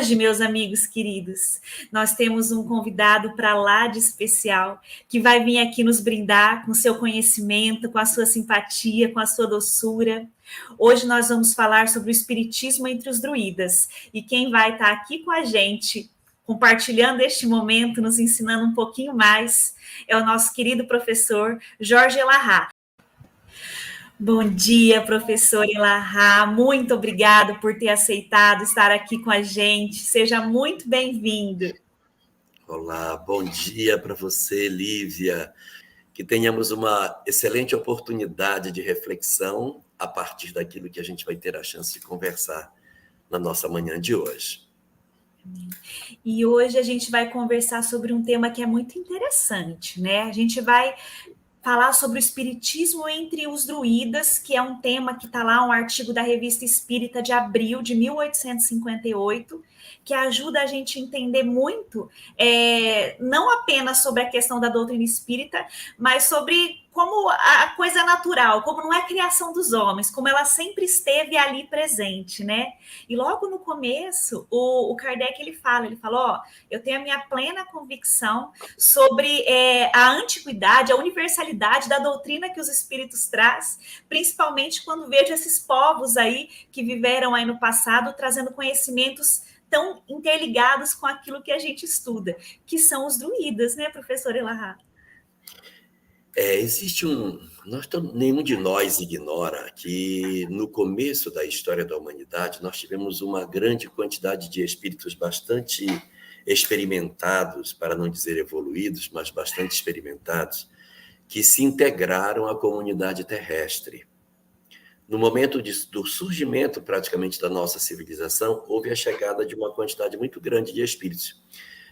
hoje, meus amigos queridos, nós temos um convidado para lá de especial, que vai vir aqui nos brindar com seu conhecimento, com a sua simpatia, com a sua doçura. Hoje nós vamos falar sobre o espiritismo entre os druidas. E quem vai estar aqui com a gente, compartilhando este momento, nos ensinando um pouquinho mais, é o nosso querido professor Jorge Elahá. Bom dia, professor Elahá. Muito obrigado por ter aceitado estar aqui com a gente. Seja muito bem-vindo. Olá, bom dia para você, Lívia. Que tenhamos uma excelente oportunidade de reflexão a partir daquilo que a gente vai ter a chance de conversar na nossa manhã de hoje. E hoje a gente vai conversar sobre um tema que é muito interessante, né? A gente vai falar sobre o espiritismo entre os druidas, que é um tema que está lá, um artigo da Revista Espírita de abril de 1858, que ajuda a gente a entender muito, não apenas sobre a questão da doutrina espírita, mas sobre como a coisa é natural, como não é criação dos homens, como ela sempre esteve ali presente, né? E logo no começo, o Kardec ele fala, ó, eu tenho a minha plena convicção sobre a antiguidade, a universalidade da doutrina que os espíritos traz, principalmente quando vejo esses povos aí que viveram aí no passado, trazendo conhecimentos tão interligados com aquilo que a gente estuda, que são os druidas, né, professor Elahá? Existe nenhum de nós ignora que no começo da história da humanidade nós tivemos uma grande quantidade de espíritos bastante experimentados, para não dizer evoluídos, mas bastante experimentados, que se integraram à comunidade terrestre. No momento do surgimento praticamente da nossa civilização, houve a chegada de uma quantidade muito grande de espíritos.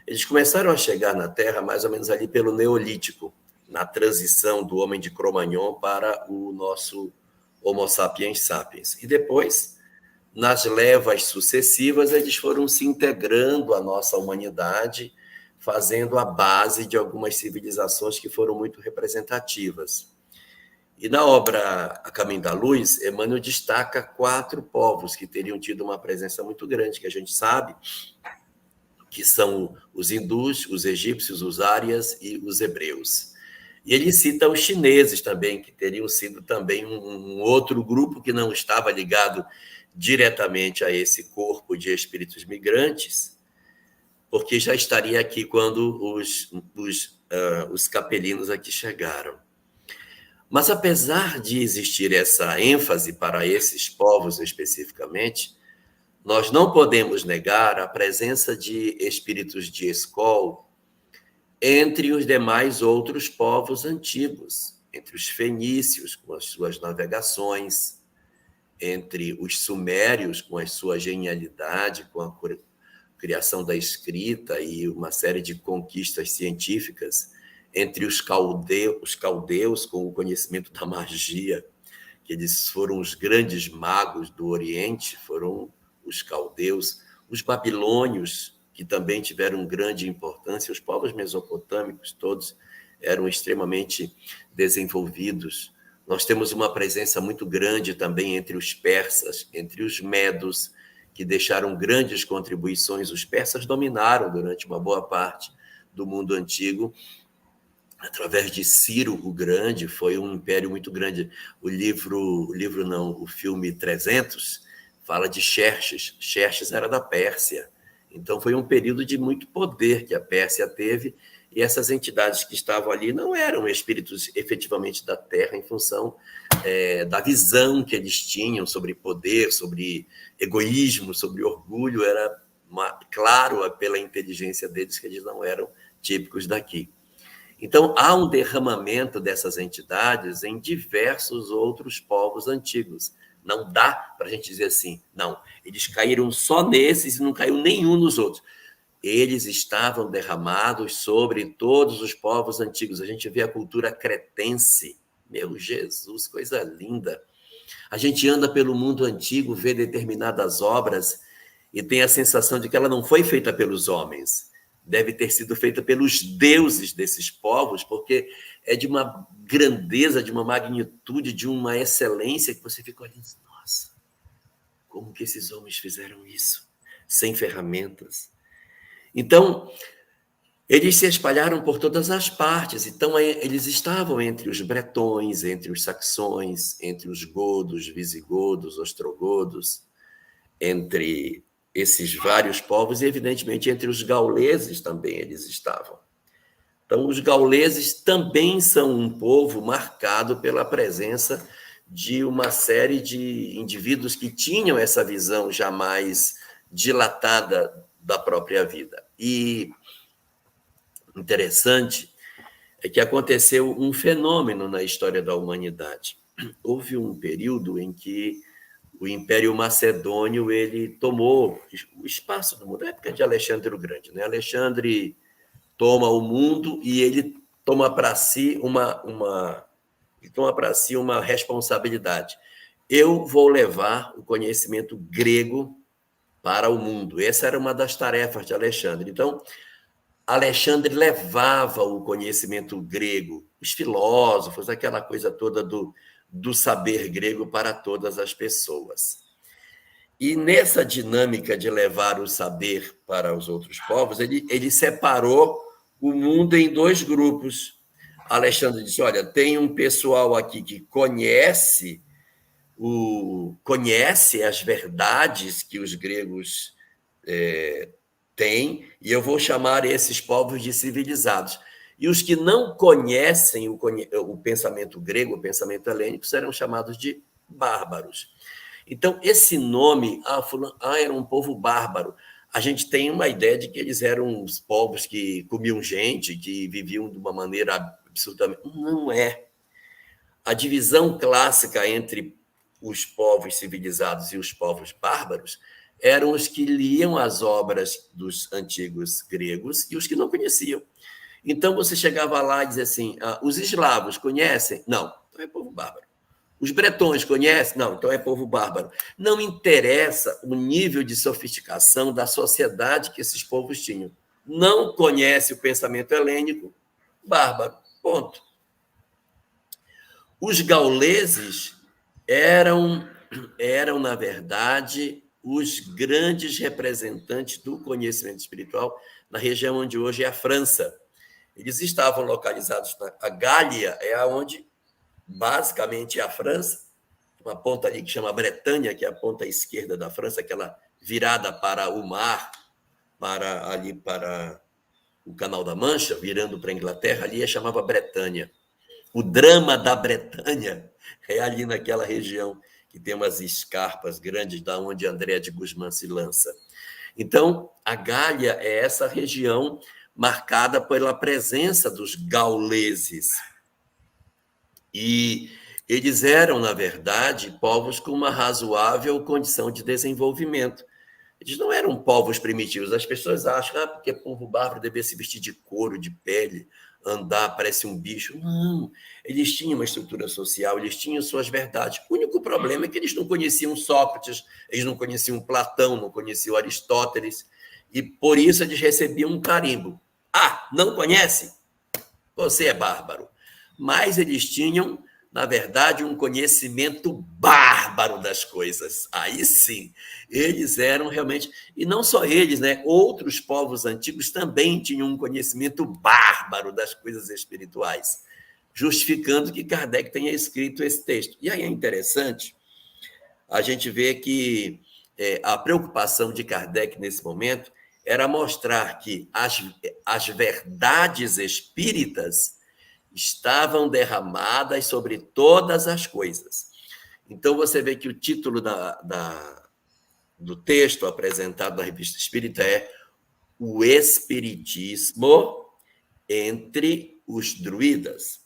Eles começaram a chegar na Terra mais ou menos ali pelo Neolítico, na transição do homem de Cro-Magnon para o nosso Homo sapiens sapiens. E depois, nas levas sucessivas, eles foram se integrando à nossa humanidade, fazendo a base de algumas civilizações que foram muito representativas. E na obra A Caminho da Luz, Emmanuel destaca 4 povos que teriam tido uma presença muito grande, que a gente sabe, que são os hindus, os egípcios, os árias e os hebreus. E ele cita os chineses também, que teriam sido também um outro grupo que não estava ligado diretamente a esse corpo de espíritos migrantes, porque já estaria aqui quando os capelinos aqui chegaram. Mas apesar de existir essa ênfase para esses povos especificamente, nós não podemos negar a presença de espíritos de escol entre os demais outros povos antigos, entre os fenícios com as suas navegações, entre os sumérios com a sua genialidade, com a criação da escrita e uma série de conquistas científicas, entre os caldeus com o conhecimento da magia, que eles foram os grandes magos do Oriente, foram os caldeus, os babilônios, que também tiveram grande importância, os povos mesopotâmicos todos eram extremamente desenvolvidos. Nós temos uma presença muito grande também entre os persas, entre os medos, que deixaram grandes contribuições. Os persas dominaram durante uma boa parte do mundo antigo, através de Ciro o Grande, foi um império muito grande. O filme 300 fala de Xerxes. Xerxes era da Pérsia. Então, foi um período de muito poder que a Pérsia teve, e essas entidades que estavam ali não eram espíritos efetivamente da Terra, em função da visão que eles tinham sobre poder, sobre egoísmo, sobre orgulho. Era claro pela inteligência deles que eles não eram típicos daqui. Então, há um derramamento dessas entidades em diversos outros povos antigos. Não dá para a gente dizer assim, não, eles caíram só nesses e não caiu nenhum nos outros. Eles estavam derramados sobre todos os povos antigos. A gente vê a cultura cretense. Meu Jesus, coisa linda. A gente anda pelo mundo antigo, vê determinadas obras e tem a sensação de que ela não foi feita pelos homens. Deve ter sido feita pelos deuses desses povos, porque é de uma grandeza, de uma magnitude, de uma excelência que você fica olhando, nossa, como que esses homens fizeram isso? sem ferramentas. Então, eles se espalharam por todas as partes. Então, eles estavam entre os bretões, entre os saxões, entre os godos, visigodos, ostrogodos, entre esses vários povos e, evidentemente, entre os gauleses também eles estavam. Então, os gauleses também são um povo marcado pela presença de uma série de indivíduos que tinham essa visão jamais dilatada da própria vida. E interessante é que aconteceu um fenômeno na história da humanidade. Houve um período em que o Império Macedônio ele tomou o espaço do mundo, na época de Alexandre o Grande, né? Alexandre toma o mundo e ele toma para si uma responsabilidade. Eu vou levar o conhecimento grego para o mundo. Essa era uma das tarefas de Alexandre. Então, Alexandre levava o conhecimento grego, os filósofos, aquela coisa toda do saber grego para todas as pessoas. E nessa dinâmica de levar o saber para os outros povos, ele separou o mundo em dois grupos. Alexandre disse, olha, tem um pessoal aqui que conhece as verdades que os gregos têm, e eu vou chamar esses povos de civilizados. E os que não conhecem o pensamento grego, o pensamento helênico, serão chamados de bárbaros. Então, esse nome, era um povo bárbaro. A gente tem uma ideia de que eles eram os povos que comiam gente, que viviam de uma maneira absolutamente... Não é. A divisão clássica entre os povos civilizados e os povos bárbaros eram os que liam as obras dos antigos gregos e os que não conheciam. Então, você chegava lá e dizia assim, os eslavos conhecem? Não, então é povo bárbaro. Os bretões conhecem? Não, então é povo bárbaro. Não interessa o nível de sofisticação da sociedade que esses povos tinham. Não conhece o pensamento helênico, bárbaro. Ponto. Os gauleses eram, na verdade, os grandes representantes do conhecimento espiritual na região onde hoje é a França. Eles estavam localizados na Gália, é onde basicamente é a França, uma ponta ali que chama Bretanha, que é a ponta esquerda da França, aquela virada para o mar, para o Canal da Mancha, virando para a Inglaterra, ali chamava Bretanha. O drama da Bretanha é ali naquela região que tem umas escarpas grandes, da onde André de Guzmán se lança. Então, a Gália é essa região marcada pela presença dos gauleses. E eles eram, na verdade, povos com uma razoável condição de desenvolvimento. Eles não eram povos primitivos. As pessoas acham, porque povo bárbaro deve se vestir de couro, de pele, andar, parece um bicho. Não, eles tinham uma estrutura social, eles tinham suas verdades. O único problema é que eles não conheciam Sócrates, eles não conheciam Platão, não conheciam Aristóteles, e por isso eles recebiam um carimbo. Não conhece? Você é bárbaro. Mas eles tinham, na verdade, um conhecimento bárbaro das coisas. Aí sim, eles eram realmente... E não só eles, né? Outros povos antigos também tinham um conhecimento bárbaro das coisas espirituais, justificando que Kardec tenha escrito esse texto. E aí é interessante a gente ver que a preocupação de Kardec nesse momento era mostrar que as verdades espíritas estavam derramadas sobre todas as coisas. Então, você vê que o título do texto apresentado na Revista Espírita é O Espiritismo entre os Druidas.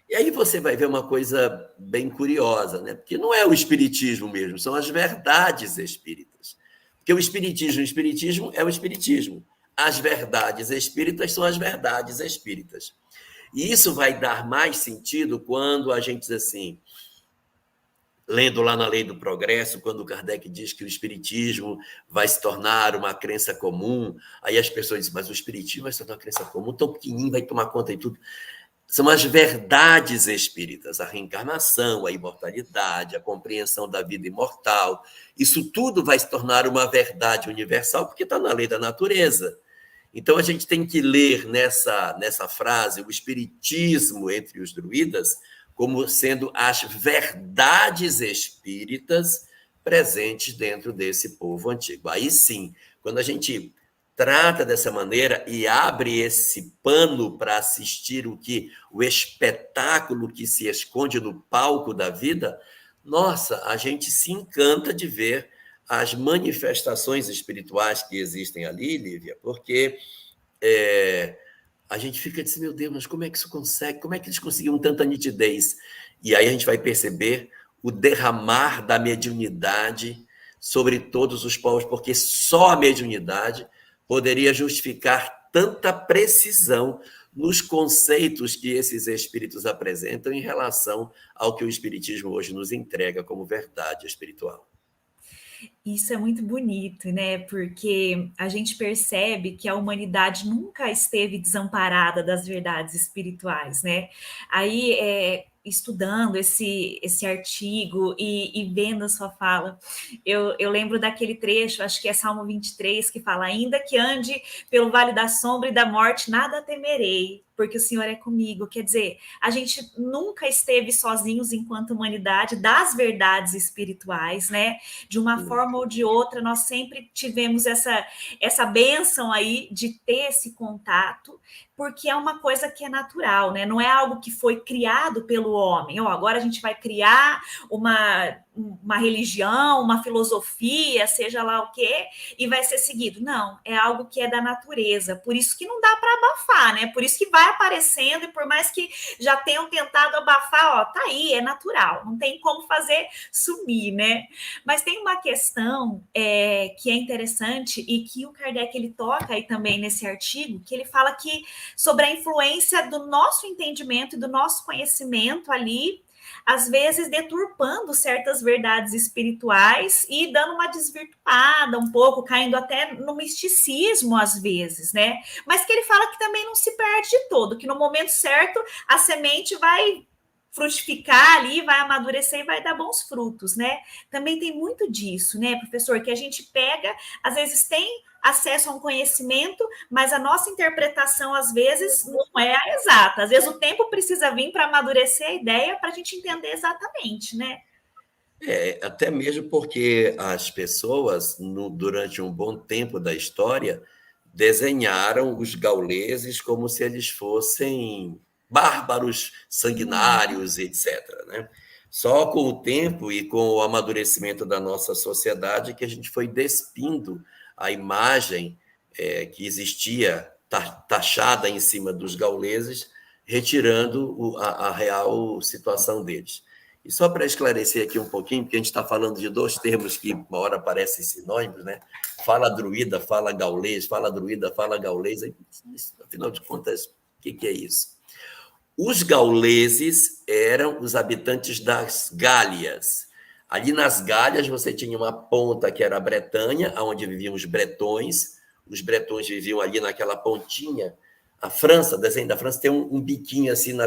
E aí você vai ver uma coisa bem curiosa, né? Porque não é o espiritismo mesmo, são as verdades espíritas. Porque o espiritismo é o espiritismo. As verdades espíritas são as verdades espíritas. E isso vai dar mais sentido quando a gente diz assim, lendo lá na Lei do Progresso, quando Kardec diz que o espiritismo vai se tornar uma crença comum, aí as pessoas dizem, mas o espiritismo vai se tornar uma crença comum, tão pequenininho, vai tomar conta de tudo. São as verdades espíritas, a reencarnação, a imortalidade, a compreensão da vida imortal. Isso tudo vai se tornar uma verdade universal, porque está na lei da natureza. Então, a gente tem que ler nessa frase o espiritismo entre os druidas como sendo as verdades espíritas presentes dentro desse povo antigo. Aí sim, quando a gente trata dessa maneira e abre esse pano para assistir o espetáculo que se esconde no palco da vida, nossa, a gente se encanta de ver as manifestações espirituais que existem ali, Lívia, porque a gente fica assim, meu Deus, mas como é que isso consegue? Como é que eles conseguiram tanta nitidez? E aí a gente vai perceber o derramar da mediunidade sobre todos os povos, porque só a mediunidade poderia justificar tanta precisão nos conceitos que esses espíritos apresentam em relação ao que o espiritismo hoje nos entrega como verdade espiritual. Isso é muito bonito, né? Porque a gente percebe que a humanidade nunca esteve desamparada das verdades espirituais, né? Aí, estudando esse artigo e vendo a sua fala, eu lembro daquele trecho, acho que é Salmo 23, que fala: ainda que ande pelo vale da sombra e da morte, nada temerei, porque o Senhor é comigo. Quer dizer, a gente nunca esteve sozinhos enquanto humanidade das verdades espirituais, né? De uma forma ou de outra, nós sempre tivemos essa bênção aí de ter esse contato, porque é uma coisa que é natural, né? Não é algo que foi criado pelo homem. Agora a gente vai criar uma religião, uma filosofia, seja lá o quê, e vai ser seguido. Não, é algo que é da natureza. Por isso que não dá para abafar, né? Por isso que vai aparecendo, e por mais que já tenham tentado abafar, tá aí, é natural. Não tem como fazer sumir, né? Mas tem uma questão que é interessante e que o Kardec ele toca aí também nesse artigo, que ele fala que sobre a influência do nosso entendimento e do nosso conhecimento ali, às vezes deturpando certas verdades espirituais e dando uma desvirtuada um pouco, caindo até no misticismo às vezes, né? Mas que ele fala que também não se perde de todo, que no momento certo a semente vai frutificar ali, vai amadurecer e vai dar bons frutos, né? Também tem muito disso, né, professor, que a gente pega, às vezes tem acesso a um conhecimento, mas a nossa interpretação, às vezes, não é a exata. Às vezes o tempo precisa vir para amadurecer a ideia para a gente entender exatamente, né? Até mesmo porque as pessoas, durante um bom tempo da história, desenharam os gauleses como se eles fossem bárbaros, sanguinários, etc. Né? Só com o tempo e com o amadurecimento da nossa sociedade que a gente foi despindo a imagem que existia taxada em cima dos gauleses, retirando a real situação deles. E só para esclarecer aqui um pouquinho, porque a gente está falando de dois termos que uma hora parecem sinônimos, né? Fala druida, fala gaulês, fala druida, fala gaulês. Afinal de contas, o que é isso? Os gauleses eram os habitantes das Gálias. Ali nas Gálias você tinha uma ponta que era a Bretanha, onde viviam os bretões. Os bretões viviam ali naquela pontinha. A França, o desenho da França, tem um biquinho assim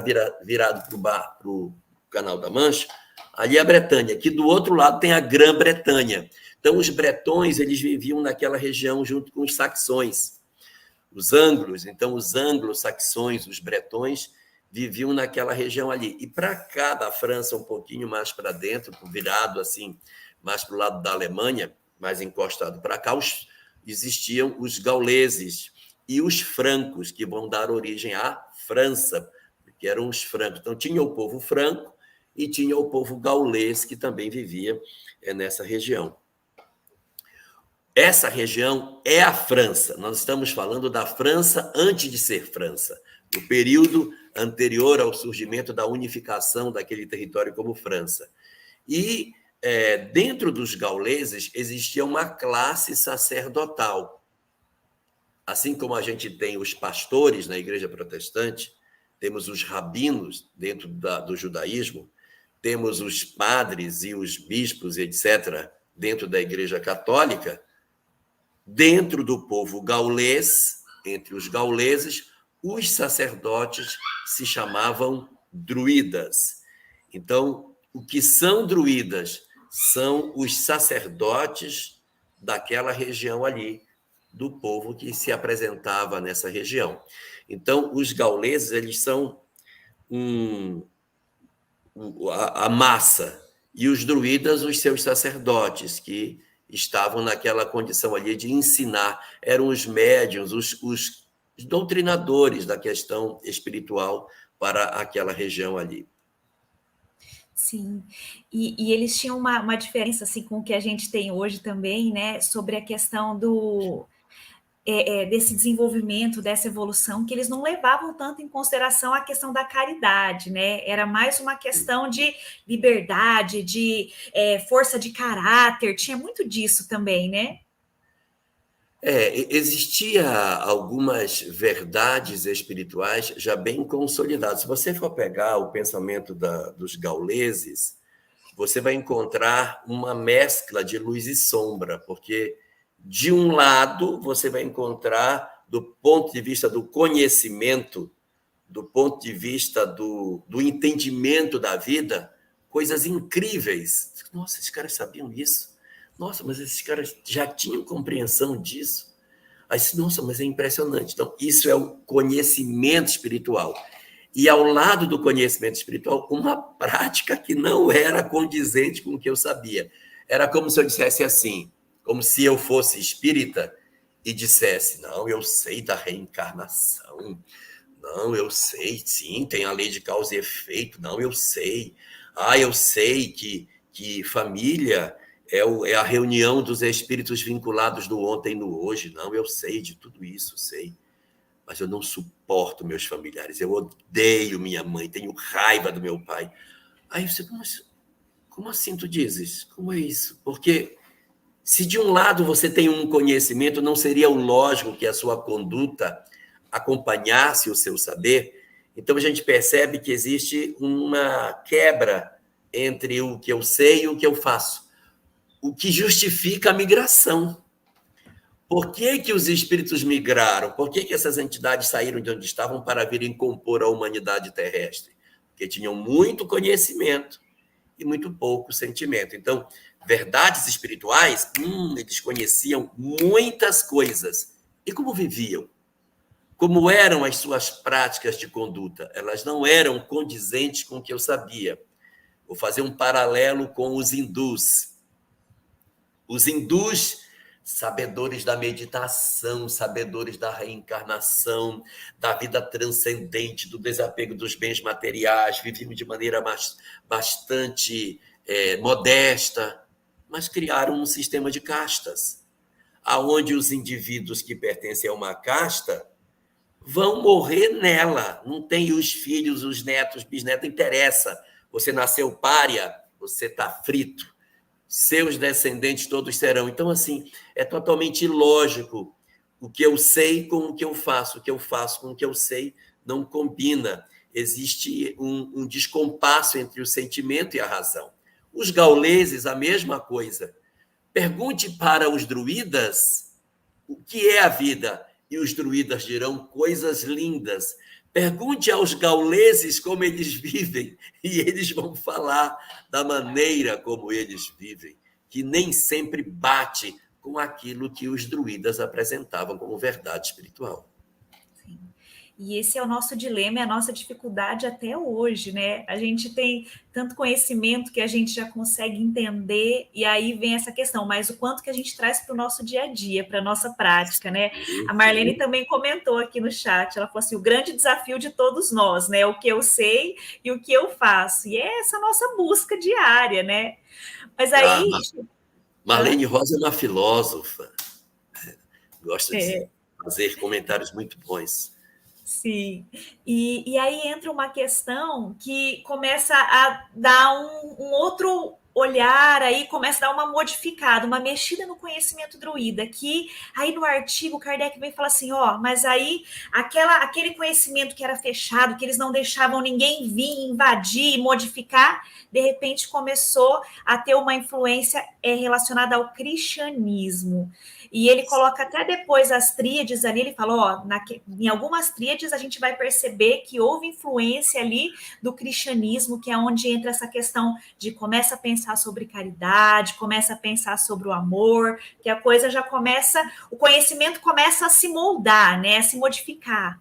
virado para o Canal da Mancha. Ali é a Bretanha. Aqui do outro lado tem a Grã-Bretanha. Então, os bretões eles viviam naquela região junto com os saxões. Os anglos, então, os anglo-saxões, os bretões, viviam naquela região ali. E para cá da França, um pouquinho mais para dentro, virado assim, mais para o lado da Alemanha, mais encostado para cá, existiam os gauleses e os francos, que vão dar origem à França, que eram os francos. Então, tinha o povo franco e tinha o povo gaulês, que também vivia nessa região. Essa região é a França. Nós estamos falando da França antes de ser França, no período anterior ao surgimento da unificação daquele território como França. E dentro dos gauleses existia uma classe sacerdotal. Assim como a gente tem os pastores na igreja protestante, temos os rabinos dentro do judaísmo, temos os padres e os bispos, etc., dentro da igreja católica. Dentro do povo gaulês, entre os gauleses, os sacerdotes se chamavam druidas. Então, o que são druidas? São os sacerdotes daquela região ali, do povo que se apresentava nessa região. Então, os gauleses, eles são a massa, e os druidas, os seus sacerdotes, que estavam naquela condição ali de ensinar, eram os médiuns, os doutrinadores da questão espiritual para aquela região ali. Sim, e eles tinham uma diferença assim com o que a gente tem hoje também, né? Sobre a questão desse desenvolvimento, dessa evolução, que eles não levavam tanto em consideração a questão da caridade, né? Era mais uma questão de liberdade, de força de caráter, tinha muito disso também, né? Existia algumas verdades espirituais já bem consolidadas. Se você for pegar o pensamento dos gauleses, você vai encontrar uma mescla de luz e sombra, porque de um lado você vai encontrar, do ponto de vista do conhecimento, do ponto de vista do entendimento da vida, coisas incríveis. Nossa, esses caras sabiam isso. Nossa, mas esses caras já tinham compreensão disso. Aí, nossa, mas é impressionante. Então, isso é o conhecimento espiritual. E ao lado do conhecimento espiritual, uma prática que não era condizente com o que eu sabia. Era como se eu dissesse assim, como se eu fosse espírita e dissesse, não, eu sei da reencarnação, não, eu sei, sim, tem a lei de causa e efeito, não, eu sei. Eu sei que família é a reunião dos espíritos vinculados do ontem e no hoje, não, eu sei de tudo isso, sei. Mas eu não suporto meus familiares, eu odeio minha mãe, tenho raiva do meu pai. Aí você, como assim tu dizes? Como é isso? Porque se de um lado você tem um conhecimento, não seria o lógico que a sua conduta acompanhasse o seu saber? Então a gente percebe que existe uma quebra entre o que eu sei e o que eu faço, o que justifica a migração. Por que os espíritos migraram? Por que essas entidades saíram de onde estavam para virem compor a humanidade terrestre? Porque tinham muito conhecimento e muito pouco sentimento. Então, verdades espirituais, eles conheciam muitas coisas. E como viviam? Como eram as suas práticas de conduta? Elas não eram condizentes com o que eu sabia. Vou fazer um paralelo com os hindus. Os hindus, sabedores da meditação, sabedores da reencarnação, da vida transcendente, do desapego dos bens materiais, viviam de maneira bastante modesta, mas criaram um sistema de castas, aonde os indivíduos que pertencem a uma casta vão morrer nela. Não tem os filhos, os netos, bisnetos, interessa. Você nasceu pária, você está frito. Seus descendentes todos serão. Então, assim, é totalmente ilógico o que eu sei com o que eu faço com o que eu sei não combina. Existe um descompasso entre o sentimento e a razão. Os gauleses, a mesma coisa. Pergunte para os druidas o que é a vida, e os druidas dirão coisas lindas. Pergunte aos gauleses como eles vivem, e eles vão falar da maneira como eles vivem, que nem sempre bate com aquilo que os druidas apresentavam como verdade espiritual. Sim. E esse é o nosso dilema, é a nossa dificuldade até hoje, né? A gente tem tanto conhecimento que a gente já consegue entender, e aí vem essa questão, mas o quanto que a gente traz para o nosso dia a dia, para a nossa prática, né? A Marlene também comentou aqui no chat, ela falou assim, o grande desafio de todos nós, né? O que eu sei e o que eu faço. E é essa nossa busca diária, né? Mas aí... Marlene Rosa é uma filósofa, gosta de fazer comentários muito bons. Sim, e aí entra uma questão que começa a dar um outro olhar aí, começa a dar uma modificada, uma mexida no conhecimento druida, que aí no artigo Kardec vem falar assim, ó, mas aí aquele conhecimento que era fechado, que eles não deixavam ninguém vir, invadir, modificar, de repente começou a ter uma influência relacionada ao cristianismo. E ele coloca até depois as tríades ali, ele falou, ó, em algumas tríades a gente vai perceber que houve influência ali do cristianismo, que é onde entra essa questão de começa a pensar sobre caridade, começa a pensar sobre o amor, que a coisa já começa, o conhecimento começa a se moldar, né, a se modificar.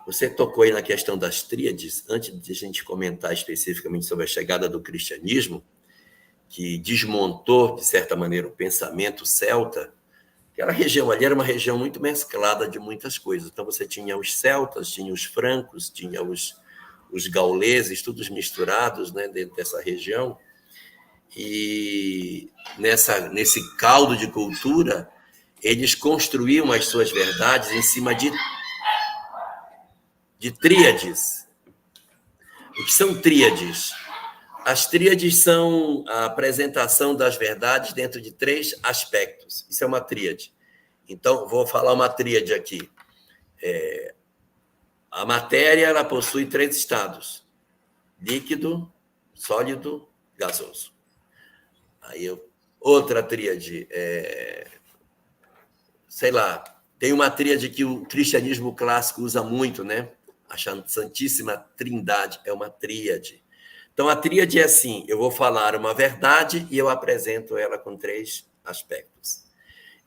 Você tocou aí na questão das tríades, antes de a gente comentar especificamente sobre a chegada do cristianismo, que desmontou, de certa maneira, o pensamento celta. Aquela região ali era uma região muito mesclada de muitas coisas. Então, você tinha os celtas, tinha os francos, tinha os gauleses, todos misturados, né, dentro dessa região. E nesse caldo de cultura, eles construíam as suas verdades em cima de tríades. O que são tríades? As tríades são a apresentação das verdades dentro de 3 aspectos. Isso é uma tríade. Então, vou falar uma tríade aqui. A matéria ela possui 3 estados: líquido, sólido, gasoso. Aí, outra tríade, sei lá, tem uma tríade que o cristianismo clássico usa muito, né? A Santíssima Trindade é uma tríade. Então, a tríade é assim, eu vou falar uma verdade e eu apresento ela com 3 aspectos.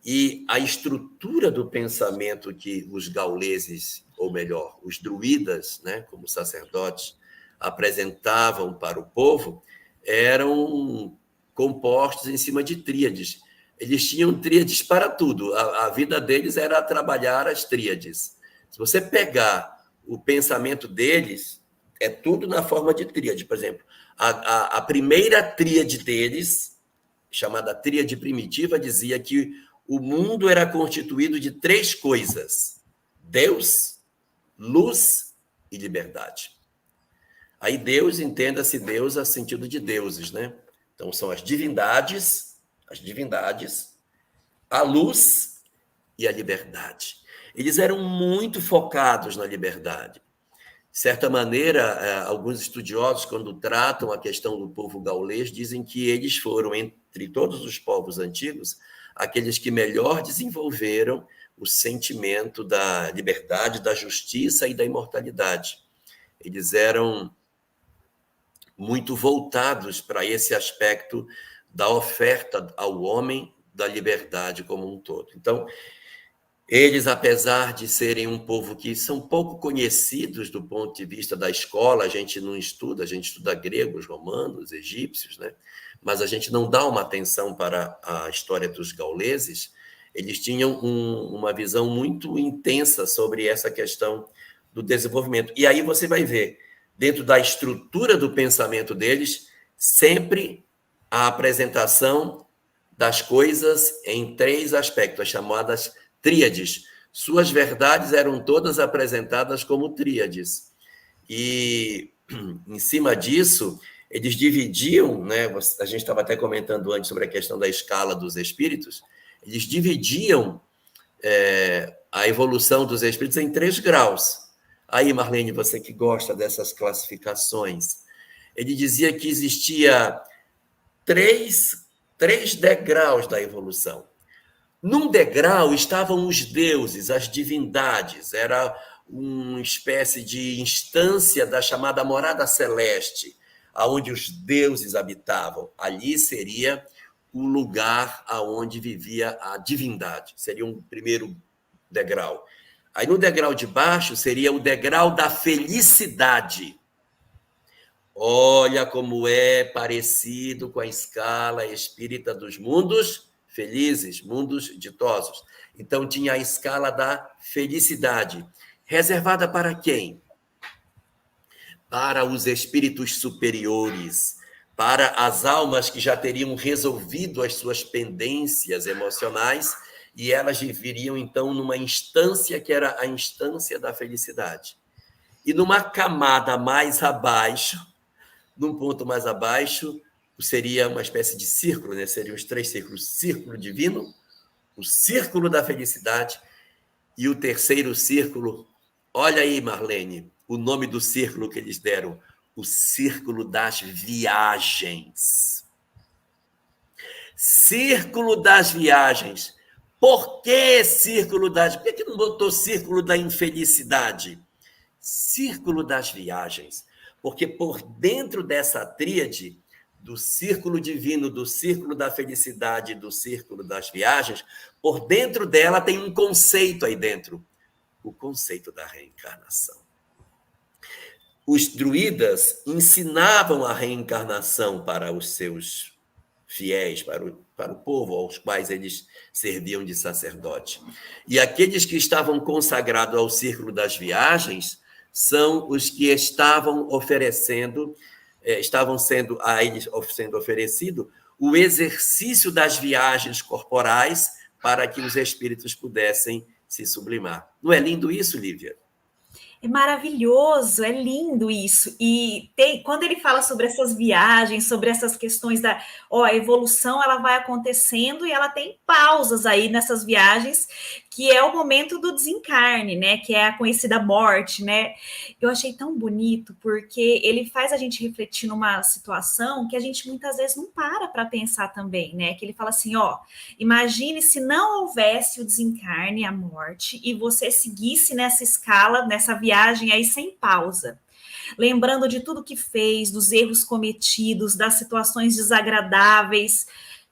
E a estrutura do pensamento que os gauleses, ou melhor, os druidas, né, como sacerdotes, apresentavam para o povo, eram compostos em cima de tríades. Eles tinham tríades para tudo. A vida deles era trabalhar as tríades. Se você pegar o pensamento deles, é tudo na forma de tríade. Por exemplo, a primeira tríade deles, chamada tríade primitiva, dizia que o mundo era constituído de 3 coisas: Deus, luz e liberdade. Aí Deus, entenda-se Deus a sentido de deuses, né? Então são as divindades, a luz e a liberdade. Eles eram muito focados na liberdade. De certa maneira, alguns estudiosos, quando tratam a questão do povo gaulês, dizem que eles foram, entre todos os povos antigos, aqueles que melhor desenvolveram o sentimento da liberdade, da justiça e da imortalidade. Eles eram muito voltados para esse aspecto da oferta ao homem da liberdade como um todo. Então, eles, apesar de serem um povo que são pouco conhecidos do ponto de vista da escola, a gente não estuda, a gente estuda gregos, romanos, egípcios, né? Mas a gente não dá uma atenção para a história dos gauleses. Eles tinham uma visão muito intensa sobre essa questão do desenvolvimento. E aí você vai ver, dentro da estrutura do pensamento deles, sempre a apresentação das coisas em 3 aspectos, as chamadas tríades. Suas verdades eram todas apresentadas como tríades. E, em cima disso, eles dividiam, né? A gente estava até comentando antes sobre a questão da escala dos espíritos, eles dividiam a evolução dos espíritos em 3 graus. Aí, Marlene, você que gosta dessas classificações, ele dizia que existia 3 degraus da evolução. Num degrau estavam os deuses, as divindades, era uma espécie de instância da chamada morada celeste, aonde os deuses habitavam. Ali seria o lugar aonde vivia a divindade, seria um primeiro degrau. Aí no degrau de baixo seria o degrau da felicidade. Olha como é parecido com a escala espírita dos mundos felizes, mundos ditosos. Então, tinha a escala da felicidade. Reservada para quem? Para os espíritos superiores, para as almas que já teriam resolvido as suas pendências emocionais e elas viveriam, então, numa instância que era a instância da felicidade. E numa camada mais abaixo, Num ponto mais abaixo, seria uma espécie de círculo, né? Seriam os 3 círculos: círculo divino, o círculo da felicidade e o terceiro círculo. Olha aí, Marlene, o nome do círculo que eles deram: o círculo das viagens. Círculo das viagens. Por que círculo das... Por que não botou círculo da infelicidade? Círculo das viagens. Porque por dentro dessa tríade, do círculo divino, do círculo da felicidade, do círculo das viagens, por dentro dela tem um conceito aí dentro. O conceito da reencarnação. Os druidas ensinavam a reencarnação para os seus fiéis, para o povo aos quais eles serviam de sacerdote. E aqueles que estavam consagrados ao círculo das viagens são os que estavam oferecendo, estavam sendo a eles sendo oferecido o exercício das viagens corporais para que os espíritos pudessem se sublimar. Não é lindo isso, Lívia? É maravilhoso, é lindo isso. E quando ele fala sobre essas viagens, sobre essas questões da a evolução, ela vai acontecendo e ela tem pausas aí nessas viagens, que é o momento do desencarne, né? Que é a conhecida morte, né? Eu achei tão bonito, porque ele faz a gente refletir numa situação que a gente muitas vezes não para pensar também, né? Que ele fala assim, imagine se não houvesse o desencarne, a morte, e você seguisse nessa escala, nessa viagem aí sem pausa, lembrando de tudo que fez, dos erros cometidos, das situações desagradáveis.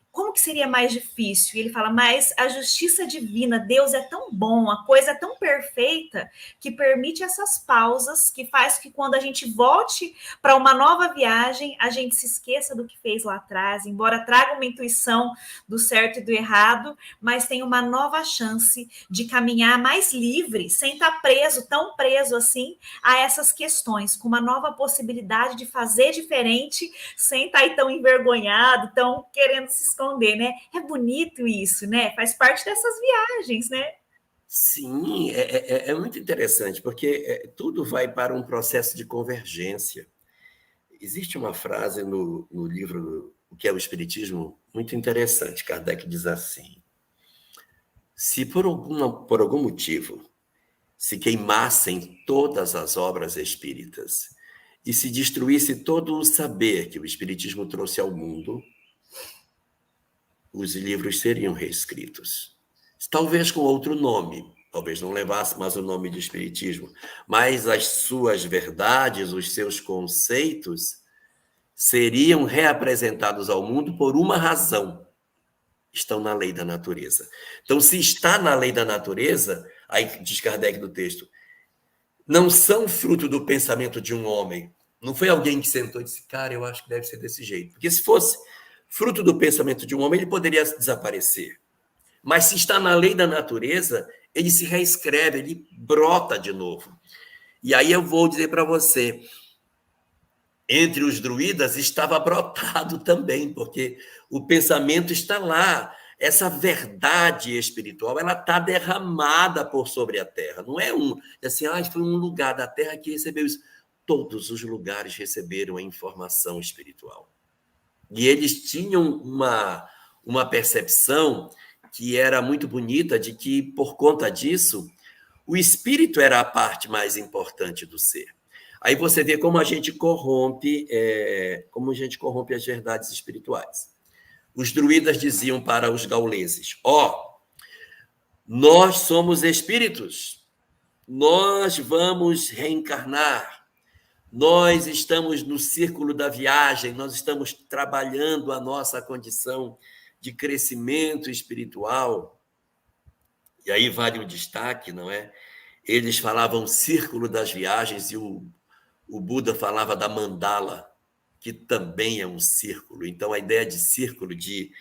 Como que seria mais difícil? E ele fala, mas a justiça divina, Deus é tão bom, a coisa é tão perfeita, que permite essas pausas, que faz que quando a gente volte para uma nova viagem, a gente se esqueça do que fez lá atrás, embora traga uma intuição do certo e do errado, mas tem uma nova chance de caminhar mais livre, sem estar preso, tão preso assim, a essas questões, com uma nova possibilidade de fazer diferente, sem estar aí tão envergonhado, tão querendo se esconder, né? É bonito isso, né? Faz parte dessas viagens, né? Sim, é muito interessante, porque tudo vai para um processo de convergência. Existe uma frase no livro O que é o Espiritismo muito interessante. Kardec diz assim: se por algum motivo se queimassem todas as obras espíritas e se destruísse todo o saber que o Espiritismo trouxe ao mundo, os livros seriam reescritos. Talvez com outro nome, talvez não levasse mais o nome de Espiritismo, mas as suas verdades, os seus conceitos seriam reapresentados ao mundo por uma razão: estão na lei da natureza. Então, se está na lei da natureza, aí diz Kardec no texto, não são fruto do pensamento de um homem. Não foi alguém que sentou e disse, cara, eu acho que deve ser desse jeito. Porque se fosse fruto do pensamento de um homem, ele poderia desaparecer. Mas se está na lei da natureza, ele se reescreve, ele brota de novo. E aí eu vou dizer para você, entre os druidas estava brotado também, porque o pensamento está lá. Essa verdade espiritual, ela está derramada por sobre a terra. Não é assim, foi um lugar da terra que recebeu isso. Todos os lugares receberam a informação espiritual. E eles tinham uma percepção que era muito bonita, de que, por conta disso, o espírito era a parte mais importante do ser. Aí você vê como a gente corrompe as verdades espirituais. Os druidas diziam para os gauleses, nós somos espíritos, nós vamos reencarnar, nós estamos no círculo da viagem, nós estamos trabalhando a nossa condição de crescimento espiritual. E aí vale o destaque, não é? Eles falavam círculo das viagens e o Buda falava da mandala, que também é um círculo. Então, a ideia de círculo, de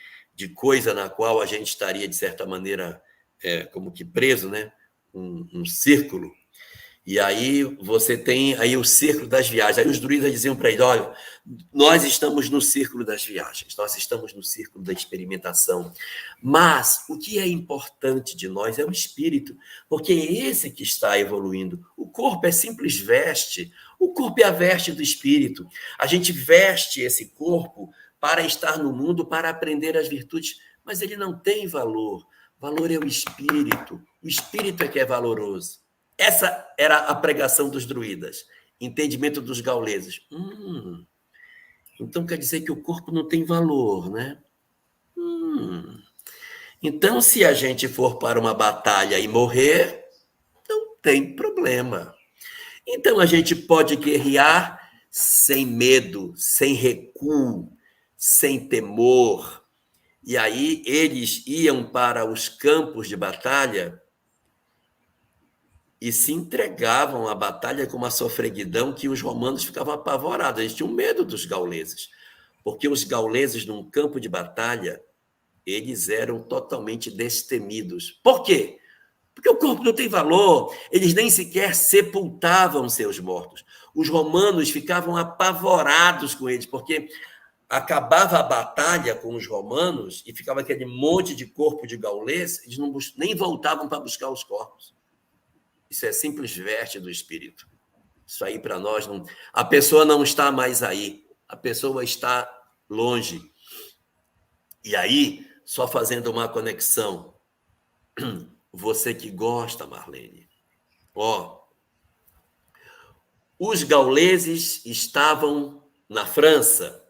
coisa na qual a gente estaria, de certa maneira, como que preso, né? Um círculo. E aí você tem aí o círculo das viagens. Aí os druidas diziam para ele: olha, nós estamos no círculo das viagens, nós estamos no círculo da experimentação. Mas o que é importante de nós é o espírito, porque é esse que está evoluindo. O corpo é simples veste, o corpo é a veste do espírito. A gente veste esse corpo para estar no mundo, para aprender as virtudes, mas ele não tem valor. Valor é o espírito. O espírito é que é valoroso. Essa era a pregação dos druidas, entendimento dos gauleses. Então quer dizer que o corpo não tem valor, né? Então, se a gente for para uma batalha e morrer, não tem problema. Então a gente pode guerrear sem medo, sem recuo, sem temor. E aí eles iam para os campos de batalha e se entregavam à batalha com uma sofreguidão que os romanos ficavam apavorados. Eles tinham medo dos gauleses, porque os gauleses, num campo de batalha, eles eram totalmente destemidos. Por quê? Porque o corpo não tem valor, eles nem sequer sepultavam seus mortos. Os romanos ficavam apavorados com eles, porque acabava a batalha com os romanos e ficava aquele monte de corpo de gaulês, eles nem voltavam para buscar os corpos. Isso é simples veste do espírito. Isso aí para nós não. A pessoa não está mais aí. A pessoa está longe. E aí, só fazendo uma conexão. Você que gosta, Marlene. Os gauleses estavam na França.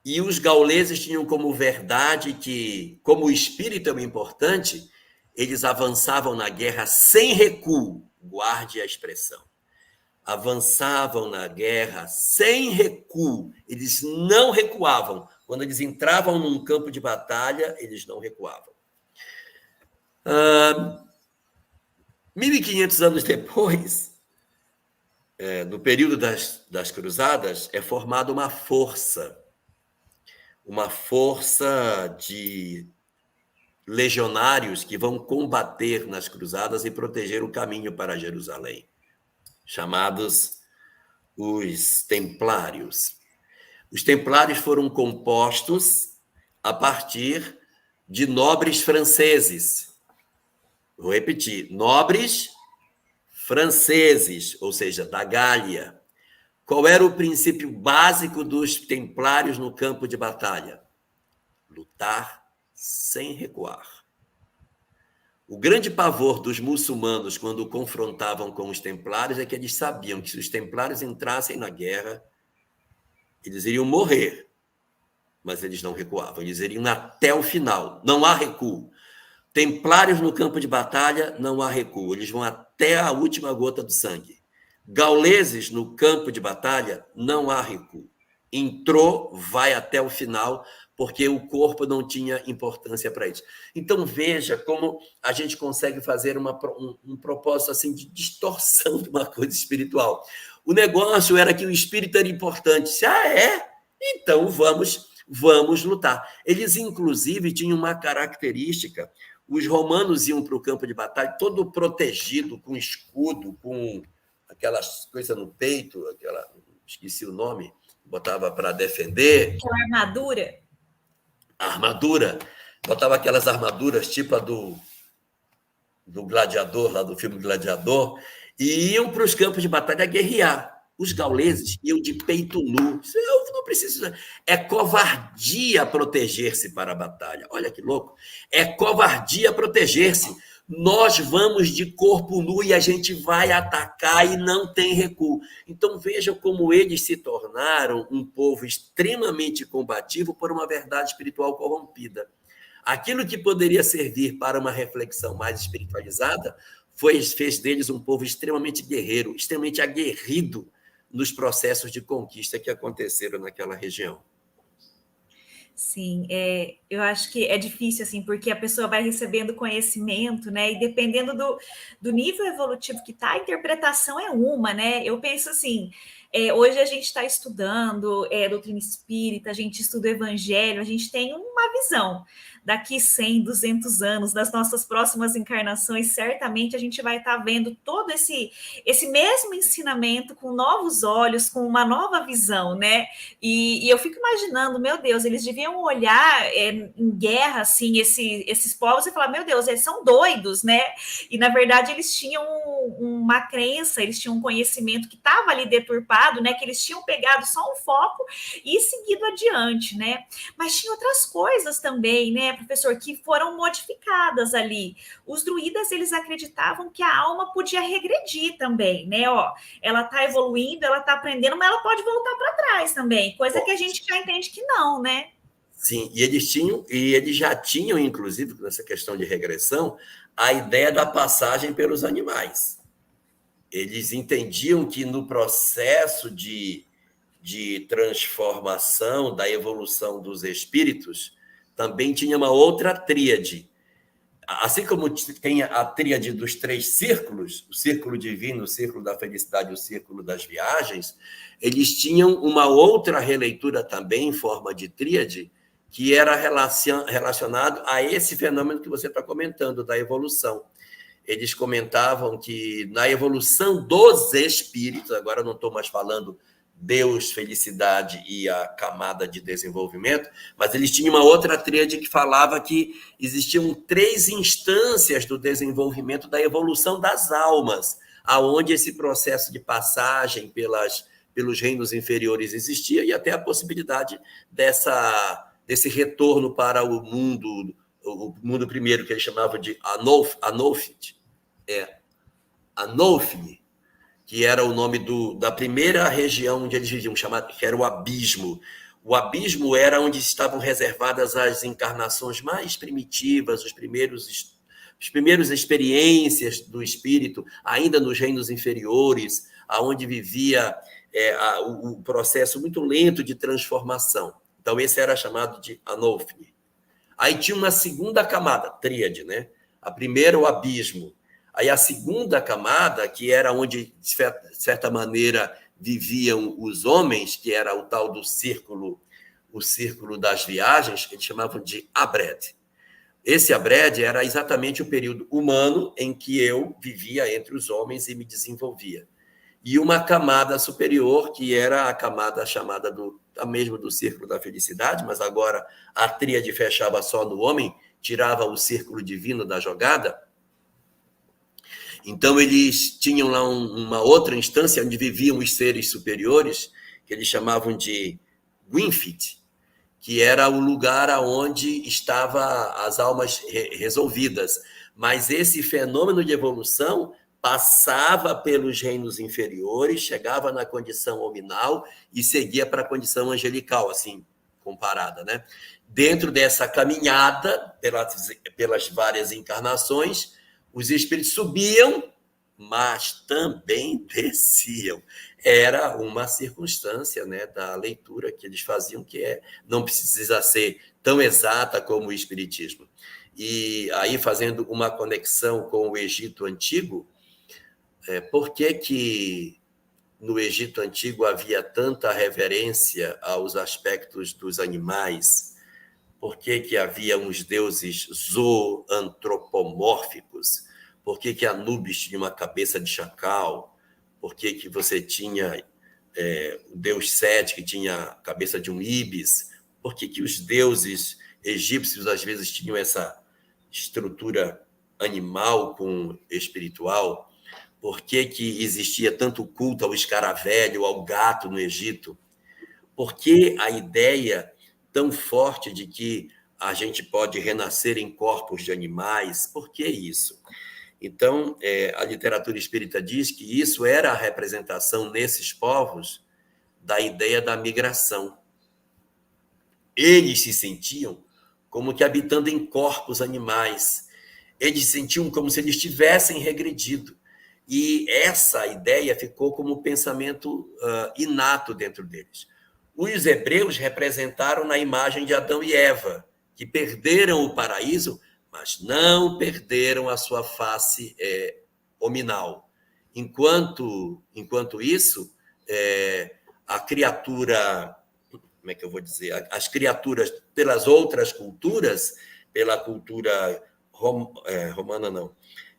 E os gauleses tinham como verdade que, como o espírito é o importante, eles avançavam na guerra sem recuo, guarde a expressão. Avançavam na guerra sem recuo, eles não recuavam. Quando eles entravam num campo de batalha, eles não recuavam. 1500 anos depois, no período das cruzadas, é formada uma força de legionários que vão combater nas cruzadas e proteger o caminho para Jerusalém, chamados os Templários. Os Templários foram compostos a partir de nobres franceses. Vou repetir, nobres franceses, ou seja, da Gália. Qual era o princípio básico dos Templários no campo de batalha? Lutar sem recuar. O grande pavor dos muçulmanos quando confrontavam com os templários é que eles sabiam que se os templários entrassem na guerra, eles iriam morrer, mas eles não recuavam, eles iriam até o final, não há recuo. Templários no campo de batalha, não há recuo, eles vão até a última gota do sangue. Gauleses no campo de batalha, não há recuo. Entrou, vai até o final, porque o corpo não tinha importância para isso. Então, veja como a gente consegue fazer um propósito assim de distorção de uma coisa espiritual. O negócio era que o espírito era importante. Então vamos lutar. Eles, inclusive, tinham uma característica. Os romanos iam para o campo de batalha todo protegido, com escudo, com aquelas coisas no peito, esqueci o nome, botava para defender. Aquela armadura. Armadura, botava aquelas armaduras tipo a do Gladiador, lá do filme Gladiador, e iam para os campos de batalha guerrear. Os gauleses iam de peito nu. Eu não preciso. É covardia proteger-se para a batalha. Olha que louco. É covardia proteger-se. Nós vamos de corpo nu e a gente vai atacar e não tem recuo. Então veja como eles se tornaram um povo extremamente combativo por uma verdade espiritual corrompida. Aquilo que poderia servir para uma reflexão mais espiritualizada fez deles um povo extremamente guerreiro, extremamente aguerrido nos processos de conquista que aconteceram naquela região. Sim, eu acho que é difícil, assim, porque a pessoa vai recebendo conhecimento, né? E dependendo do nível evolutivo que está, a interpretação é uma, né? Eu penso assim, Hoje a gente está estudando doutrina espírita, a gente estuda o evangelho, a gente tem uma visão. Daqui 100, 200 anos, das nossas próximas encarnações, certamente a gente vai estar vendo todo esse mesmo ensinamento com novos olhos, com uma nova visão, né? E eu fico imaginando, meu Deus, eles deviam olhar em guerra, assim, esses povos e falar, meu Deus, eles são doidos, né? E, na verdade, eles tinham uma crença, eles tinham um conhecimento que estava ali deturpado, né? Que eles tinham pegado só um foco e seguido adiante, né? Mas tinha outras coisas também, né, professor, que foram modificadas ali. Os druidas, eles acreditavam que a alma podia regredir também, né? Ó, ela está evoluindo, ela está aprendendo, mas ela pode voltar para trás também, coisa que a gente já entende que não, né? Sim, e eles já tinham, inclusive, nessa questão de regressão, a ideia da passagem pelos animais. Eles entendiam que no processo de transformação, da evolução dos espíritos, também tinha uma outra tríade. Assim como tem a tríade dos 3 círculos, o círculo divino, o círculo da felicidade e o círculo das viagens, eles tinham uma outra releitura também em forma de tríade, que era relacionado a esse fenômeno que você está comentando, da evolução. Eles comentavam que na evolução dos espíritos, agora não estou mais falando Deus, felicidade e a camada de desenvolvimento, mas eles tinham uma outra tríade que falava que existiam 3 instâncias do desenvolvimento da evolução das almas, aonde esse processo de passagem pelos reinos inferiores existia e até a possibilidade desse retorno para o mundo primeiro, que eles chamavam de Anolfit, Anolfini, que era o nome da primeira região onde eles viviam, que era o abismo. O abismo era onde estavam reservadas as encarnações mais primitivas, os primeiros experiências do espírito, ainda nos reinos inferiores, aonde vivia o processo muito lento de transformação. Então, esse era chamado de Anolfini. Aí tinha uma segunda camada, tríade, né? A primeira, o abismo. Aí a segunda camada, que era onde, de certa maneira, viviam os homens, que era o tal do círculo, o círculo das viagens, que eles chamavam de Abred. Esse Abred era exatamente o período humano em que eu vivia entre os homens e me desenvolvia. E uma camada superior, que era a camada chamada mesmo do círculo da felicidade, mas agora a tríade fechava só no homem, tirava o círculo divino da jogada. Então, eles tinham lá uma outra instância onde viviam os seres superiores, que eles chamavam de Gwynfit, que era o lugar onde estavam as almas resolvidas. Mas esse fenômeno de evolução passava pelos reinos inferiores, chegava na condição hominal e seguia para a condição angelical, assim, comparada, né? Dentro dessa caminhada, pelas várias encarnações, os espíritos subiam, mas também desciam. Era uma circunstância, né, da leitura que eles faziam, que não precisa ser tão exata como o espiritismo. E aí, fazendo uma conexão com o Egito Antigo, por que no Egito Antigo havia tanta reverência aos aspectos dos animais? Por que havia uns deuses zoantropomórficos? Por que Anubis tinha uma cabeça de chacal? Por que você tinha o deus Sete, que tinha a cabeça de um ibis? Por que os deuses egípcios, às vezes, tinham essa estrutura animal com espiritual? Por que existia tanto culto ao escaravelho, ao gato no Egito? Por que a ideia tão forte de que a gente pode renascer em corpos de animais? Por que isso? Então, a literatura espírita diz que isso era a representação nesses povos da ideia da migração. Eles se sentiam como que habitando em corpos animais. Eles se sentiam como se eles tivessem regredido. E essa ideia ficou como pensamento inato dentro deles. Os hebreus representaram na imagem de Adão e Eva, que perderam o paraíso, mas não perderam a sua face hominal. Enquanto isso, a criatura, como é que eu vou dizer, as criaturas pelas outras culturas, pela cultura romana não,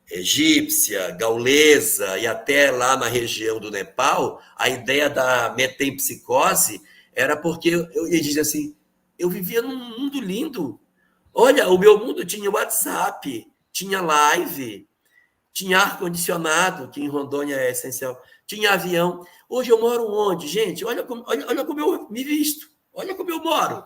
egípcia, gaulesa e até lá na região do Nepal, a ideia da metempsicose era porque ele dizia assim, eu vivia num mundo lindo. Olha, o meu mundo tinha WhatsApp, tinha live, tinha ar-condicionado, que em Rondônia é essencial, tinha avião. Hoje eu moro onde, gente? Olha como eu me visto, olha como eu moro,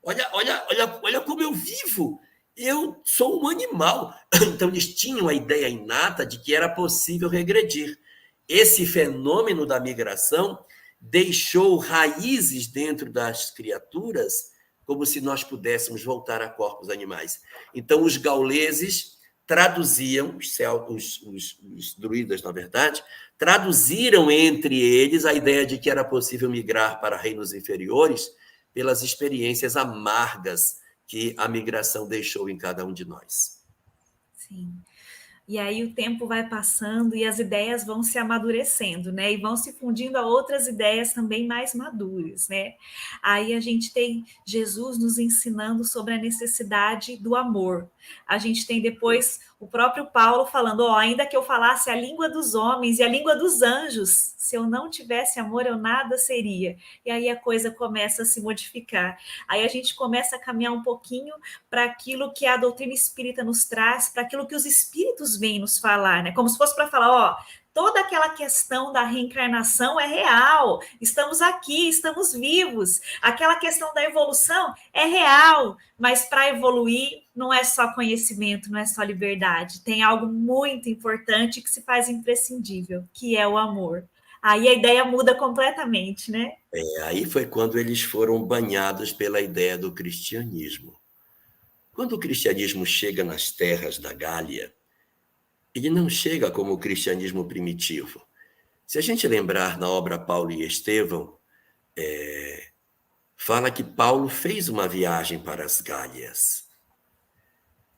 olha como eu vivo. Eu sou um animal. Então, eles tinham a ideia inata de que era possível regredir. Esse fenômeno da migração deixou raízes dentro das criaturas, como se nós pudéssemos voltar a corpos animais. Então, os gauleses traduziam, os druidas, na verdade, traduziram entre eles a ideia de que era possível migrar para reinos inferiores pelas experiências amargas que a migração deixou em cada um de nós. Sim. E aí o tempo vai passando e as ideias vão se amadurecendo, né? E vão se fundindo a outras ideias também mais maduras, né? Aí a gente tem Jesus nos ensinando sobre a necessidade do amor. A gente tem depois o próprio Paulo falando, ó, ainda que eu falasse a língua dos homens e a língua dos anjos, se eu não tivesse amor, eu nada seria. E aí a coisa começa a se modificar. Aí a gente começa a caminhar um pouquinho para aquilo que a doutrina espírita nos traz, para aquilo que os espíritos vêm nos falar, né? Como se fosse para falar, ó, toda aquela questão da reencarnação é real, estamos aqui, estamos vivos. Aquela questão da evolução é real, mas para evoluir não é só conhecimento, não é só liberdade. Tem algo muito importante que se faz imprescindível, que é o amor. Aí a ideia muda completamente, né? Aí foi quando eles foram banhados pela ideia do cristianismo. Quando o cristianismo chega nas terras da Gália, ele não chega como o cristianismo primitivo. Se a gente lembrar na obra Paulo e Estevão, fala que Paulo fez uma viagem para as Gálias.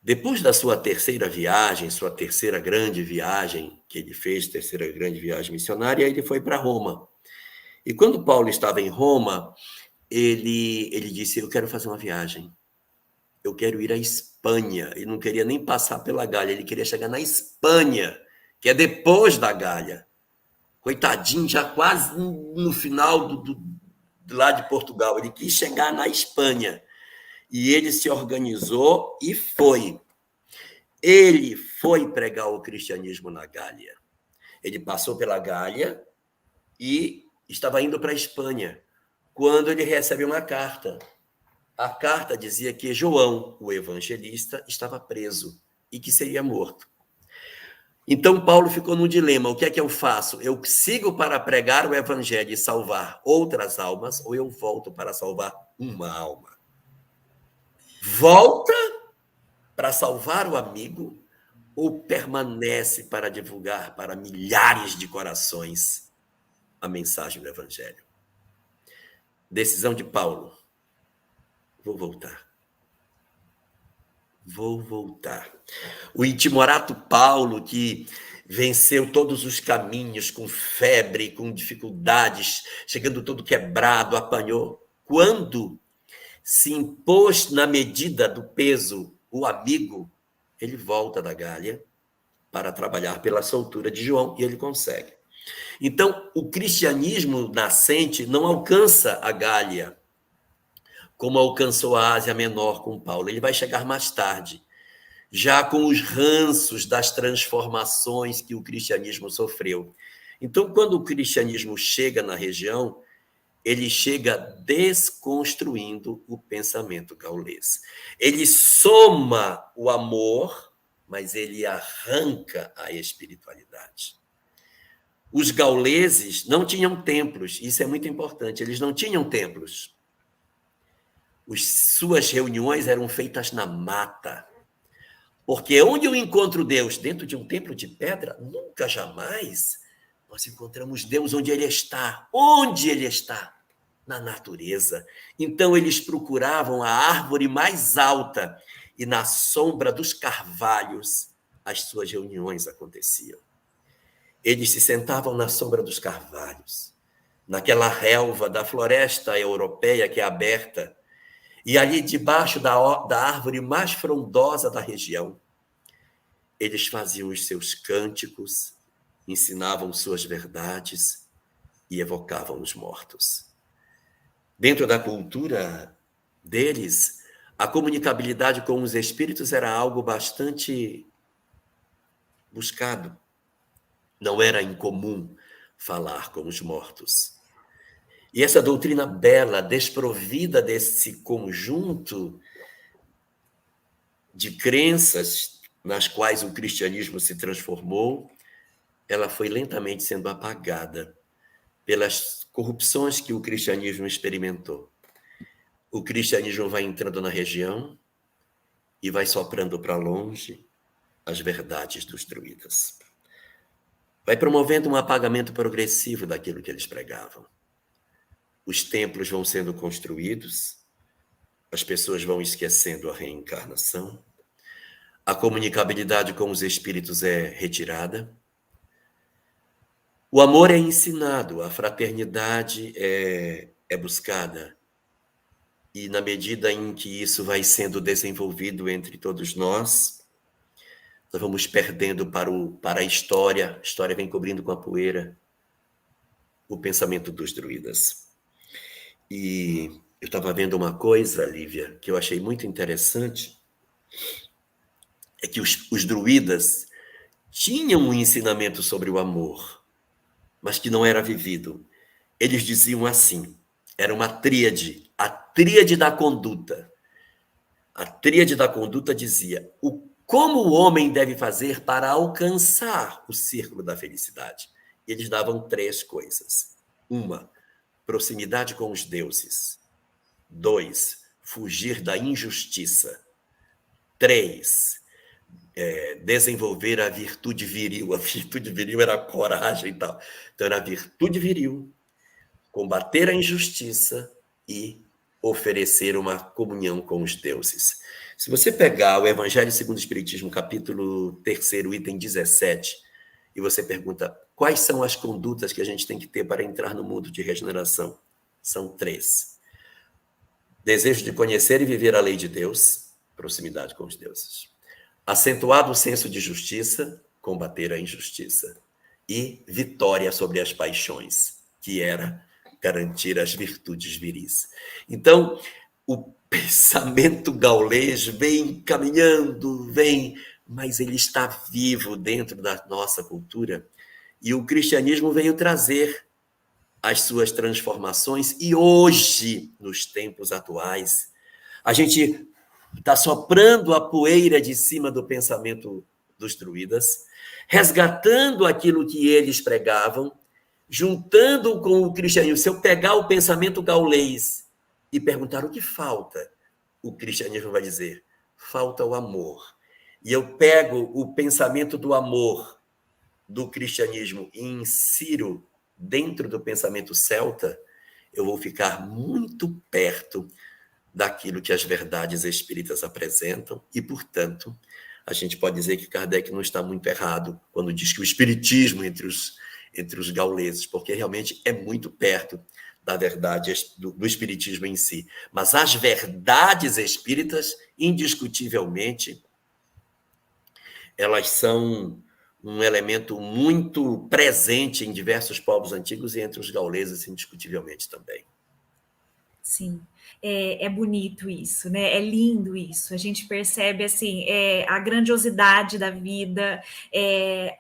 Depois da sua terceira viagem, sua terceira grande viagem que ele fez, terceira grande viagem missionária, ele foi para Roma. E quando Paulo estava em Roma, ele disse, eu quero fazer uma viagem. Eu quero ir à Espanha. Ele não queria nem passar pela Gália, ele queria chegar na Espanha, que é depois da Gália. Coitadinho, já quase no final lá de Portugal. Ele quis chegar na Espanha. E ele se organizou e foi. Ele foi pregar o cristianismo na Gália. Ele passou pela Gália e estava indo para a Espanha, quando ele recebe uma carta. A carta dizia que João, o evangelista, estava preso e que seria morto. Então, Paulo ficou num dilema. O que é que eu faço? Eu sigo para pregar o evangelho e salvar outras almas, ou eu volto para salvar uma alma? Volta para salvar o amigo, ou permanece para divulgar para milhares de corações a mensagem do evangelho? Decisão de Paulo. Vou voltar. Vou voltar. O intimorato Paulo, que venceu todos os caminhos com febre, com dificuldades, chegando todo quebrado, apanhou. Quando se impôs na medida do peso o amigo, ele volta da Gália para trabalhar pela soltura de João, e ele consegue. Então, o cristianismo nascente não alcança a Gália, como alcançou a Ásia Menor com Paulo. Ele vai chegar mais tarde, já com os ranços das transformações que o cristianismo sofreu. Então, quando o cristianismo chega na região, ele chega desconstruindo o pensamento gaulês. Ele soma o amor, mas ele arranca a espiritualidade. Os gauleses não tinham templos, isso é muito importante, eles não tinham templos. Suas reuniões eram feitas na mata. Porque onde eu encontro Deus? Dentro de um templo de pedra? Nunca, jamais. Nós encontramos Deus onde Ele está. Onde Ele está? Na natureza. Então, eles procuravam a árvore mais alta e na sombra dos carvalhos as suas reuniões aconteciam. Eles se sentavam na sombra dos carvalhos. naquela relva da floresta europeia que é aberta, e ali debaixo da árvore mais frondosa da região, eles faziam os seus cânticos, ensinavam suas verdades e evocavam os mortos. Dentro da cultura deles, a comunicabilidade com os espíritos era algo bastante buscado. Não era incomum falar com os mortos. E essa doutrina bela, desprovida desse conjunto de crenças nas quais o cristianismo se transformou, ela foi lentamente sendo apagada pelas corrupções que o cristianismo experimentou. O cristianismo vai entrando na região e vai soprando para longe as verdades dos druidas. Vai promovendo um apagamento progressivo daquilo que eles pregavam. Os templos vão sendo construídos, as pessoas vão esquecendo a reencarnação, a comunicabilidade com os espíritos é retirada, o amor é ensinado, a fraternidade é buscada, e na medida em que isso vai sendo desenvolvido entre todos nós vamos perdendo para a história vem cobrindo com a poeira o pensamento dos druidas. E eu estava vendo uma coisa, Lívia, que eu achei muito interessante, é que os druidas tinham um ensinamento sobre o amor, mas que não era vivido. Eles diziam assim, era uma tríade, a tríade da conduta. A tríade da conduta dizia como o homem deve fazer para alcançar o círculo da felicidade. E eles davam 3 coisas. 1, proximidade com os deuses. 2, fugir da injustiça. 3, desenvolver a virtude viril. A virtude viril era a coragem e tal. Então, era a virtude viril, combater a injustiça e oferecer uma comunhão com os deuses. Se você pegar o Evangelho segundo o Espiritismo, capítulo 3º, item 17, e você pergunta quais são as condutas que a gente tem que ter para entrar no mundo de regeneração, são 3. Desejo de conhecer e viver a lei de Deus, proximidade com os deuses. Acentuado senso de justiça, combater a injustiça. E vitória sobre as paixões, que era garantir as virtudes viris. Então, o pensamento gaulês vem caminhando, mas ele está vivo dentro da nossa cultura. E o cristianismo veio trazer as suas transformações. E hoje, nos tempos atuais, a gente está soprando a poeira de cima do pensamento dos druidas, resgatando aquilo que eles pregavam, juntando com o cristianismo. Se eu pegar o pensamento gaulês e perguntar o que falta, o cristianismo vai dizer, falta o amor. E eu pego o pensamento do amor do cristianismo e insiro dentro do pensamento celta, eu vou ficar muito perto daquilo que as verdades espíritas apresentam e, portanto, a gente pode dizer que Kardec não está muito errado quando diz que o espiritismo entre os gauleses, porque realmente é muito perto da verdade do espiritismo em si. Mas as verdades espíritas, indiscutivelmente, elas são um elemento muito presente em diversos povos antigos e entre os gauleses, indiscutivelmente também. Sim, é bonito isso, né? É lindo isso. A gente percebe assim a grandiosidade da vida,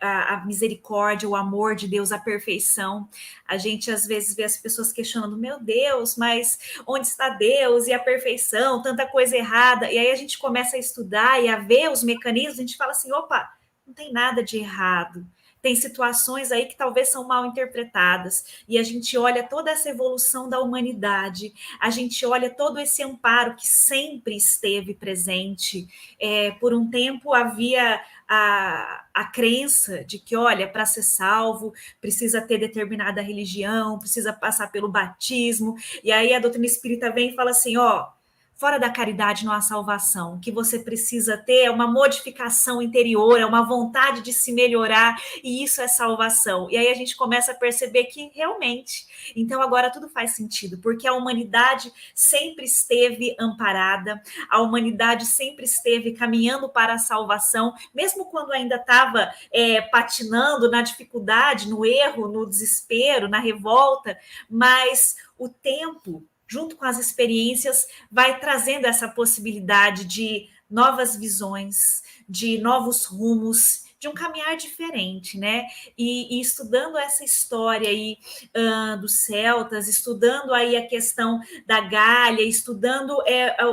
a misericórdia, o amor de Deus, a perfeição. A gente às vezes vê as pessoas questionando: meu Deus, mas onde está Deus e a perfeição? Tanta coisa errada. E aí a gente começa a estudar e a ver os mecanismos. A gente fala assim: opa, não tem nada de errado. Tem situações aí que talvez são mal interpretadas, e a gente olha toda essa evolução da humanidade, a gente olha todo esse amparo que sempre esteve presente. Por um tempo havia a crença de que, olha, para ser salvo, precisa ter determinada religião, precisa passar pelo batismo, e aí a doutrina espírita vem e fala assim, ó, Fora da caridade não há salvação. O que você precisa ter é uma modificação interior, é uma vontade de se melhorar, e isso é salvação. E aí a gente começa a perceber que realmente, então agora tudo faz sentido, porque a humanidade sempre esteve amparada, a humanidade sempre esteve caminhando para a salvação, mesmo quando ainda estava patinando na dificuldade, no erro, no desespero, na revolta, mas o tempo, junto com as experiências, vai trazendo essa possibilidade de novas visões, de novos rumos, de um caminhar diferente, né? E estudando essa história aí dos celtas, estudando aí a questão da Gália, estudando